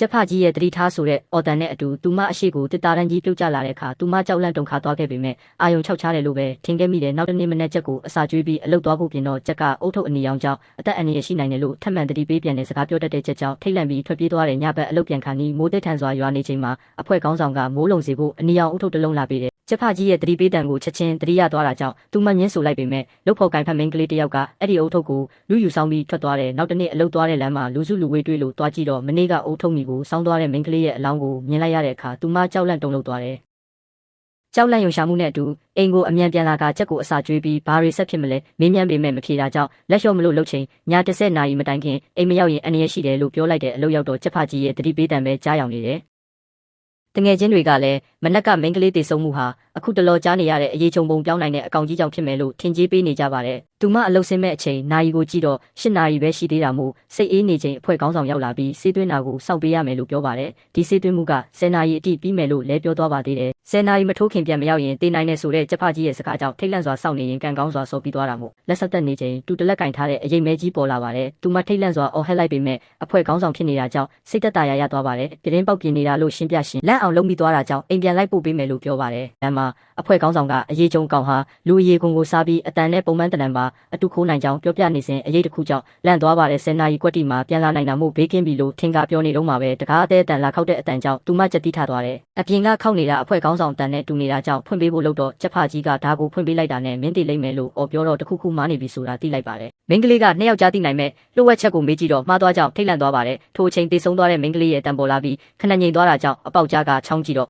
ကျက်ဖကြီးရဲ့တတိထားဆိုတဲ့အော်တန်နဲ့အတူသူမအရှိကိုတစ်တာတန်းကြီးပြုတ်ကျလာတဲ့အခါသူမကြောက်လန့်တုန်ခါသွားခဲ့ပေမဲ့အာယုံခြောက်ချတယ်လို့ပဲထင်ခဲ့မိတယ်နောက်တစ်နေ့မနေ့ချက်ကိုအစာကျွေးပြီးအလုပ်သွားဖို့ပြင်တော့ကျက်ကအိုးထုတ်အနီရောင်ကြောင့်အသက်အန္တရာယ်ရှိနိုင်တယ်လို့ထပ်မံတတိပေးပြန်တဲ့စကားပြောတတ်တဲ့ချက်ကြောင့်ထိတ်လန့်ပြီးထွက်ပြေးသွားတဲ့ညဘက်အလုပ်ပြန်ခါနီးမိုးတိတ်ထန်စွာရွာနေချိန်မှာအဖွဲ့ခေါင်းဆောင်ကမိုးလုံစေဖို့အနီရောင်အိုးထုတ်တစ်လုံးလာပေးတယ်ကျက်ဖကြီးရဲ့တတိပေးတံကိုချက်ချင်းတတိရသွားတာကြောင့်သူမညင်းဆိုလိုက်ပေမဲ့လုတ်ဖို့ကင်ဖက်မင်းကလေးတယောက်ကအဲ့ဒီအိုးထုတ်ကိုလူယူဆောင်ပြီးထွက်သွားတယ်နောက်တစ်နေ့အလုပ်သွားတဲ့လမ်းမှာလူစုလူဝေးတွေ့လို့သွားကြည့်တော့မနေ့ကအိုးထုတ်မိကိုစောင်းသွားတဲ့မင်းကလေးရဲ့အလောင်းကိုမြင်လိုက်ရတဲ့အခါသူမကြောက်လန့်တုန်လှုပ်သွားတယ်ကြောက်လန့်ယုံရှာမှုနဲ့အတူအိမ်ကိုအမြန်ပြန်လာကချက်ကိုအစာကျွေးပြီးဘာတွေဆက်ဖြစ်မလဲမေးမြန်းပေမဲ့မဖြေတာကြောင့်လက်လျှော့မလို့လှုပ်ချိန်ည10နာရီမတိုင်ခင်အိမ်မရောက်ရင်အန္တရာယ်ရှိတယ်လို့ပြောလိုက်တဲ့အလုပ်ရောက်တော့ချက်ဖကြီးရဲ့တတိပေးတံပဲကြားရောက်နေတယ်တငယ်ချင်းတွေကလည်းမနက်ကမိန်းကလေးတေဆုံးမှုဟာအခုတလောကြားနေရတဲ့အရေးချုံပုံပြောင်းနိုင်တဲ့အကောင်ကြီးကြောင့်ဖြစ်မယ်လို့ထင်ကြေးပေးနေကြပါတယ်။သူမအလုဆင်းမဲ့အချိန်နာရီကိုကြည့်တော့10နာရီပဲရှိသေးတာမို့စိတ်အေးနေချိန်အဖွဲ့ခေါင်းဆောင်ရောက်လာပြီးစေးသွင်းတာကိုစောင့်ပေးရမယ်လို့ပြောပါတယ်။ဒီစေးသွင်းမှုက10နာရီအတိပြီးမယ်လို့လည်းပြောသွားပါသေးတယ်။10နာရီမထိုးခင်ပြန်မရောက်ရင်တေးနိုင်နေဆိုတဲ့ကျက်ဖကြီးရဲ့စကားကြောင့်ထိတ်လန့်စွာစောင့်နေရင်ကံကောင်းစွာစော်ပြီးသွားတာမို့လက်ဆက်သက်နေချိန်တူတလက်ကင်ထားတဲ့အရေးမဲကြီးပေါ်လာပါတယ်။သူမထိတ်လန့်စွာအော်ဟက်လိုက်ပေမဲ့အဖွဲ့ခေါင်းဆောင်ဖြစ်နေတာကြောင့်စိတ်သက်သာရသွားပါတယ်။ပြတင်းပေါက်ပြင်းနေတာလို့ရှင်းပြရှင်လန့်အောင်လုံးပြီးသွားတာကြောင့်အိမ်ပြန်လိုက်ပို့ပေးမယ်လို့ပြောပါတယ်။လမ်းမှာအဖွဲ့ခေါင်းဆောင်ကအရေးကြုံကောင်ဟာလူအရေးကုန်ကိုစားပြီးအတန်နဲ့ပုံမှန်တန်ပါအတူခိုးနိုင်ကြောင်းပြောပြနေစဉ်အရေးတစ်ခုကြောင့်လန့်သွားပါတယ်10နာရီကွက်တီမှာပြန်လာနိုင်တာမို့ဘေးကင်းပြီလို့ထင်ကပြောနေတော့မှာပဲတကားအသေးအတန်လာခောက်တဲ့အတန်ကြောင့်သူမချက်တီးထသွားတယ်အပြင်ကခောက်နေတာအဖွဲ့ခေါင်းဆောင်တန်နဲ့တူနေတာကြောင့်ဖွင့်ပေးဖို့လုပ်တော့ချက်ဖကြီးကဓာကိုဖွင့်ပေးလိုက်တာနဲ့မင်းတည်လိမ့်မယ်လို့ပြောတော့တခုခုမားနေပြီဆိုတာသိလိုက်ပါတယ်မင်းကလေးကနှစ်ယောက်ကြားသိနိုင်မဲ့လှုပ်ဝက်ချက်ကိုမေးကြည့်တော့မှားသွားကြောင့်ထိတ်လန့်သွားပါတယ်ထိုအချိန်တေဆုံးသွားတဲ့မင်းကလေးရဲ့တန်ပေါ်လာပြီးခဏငြိမ်သွားတာကြောင့်အပေါက်ကြားကချောင်းကြည့်တော့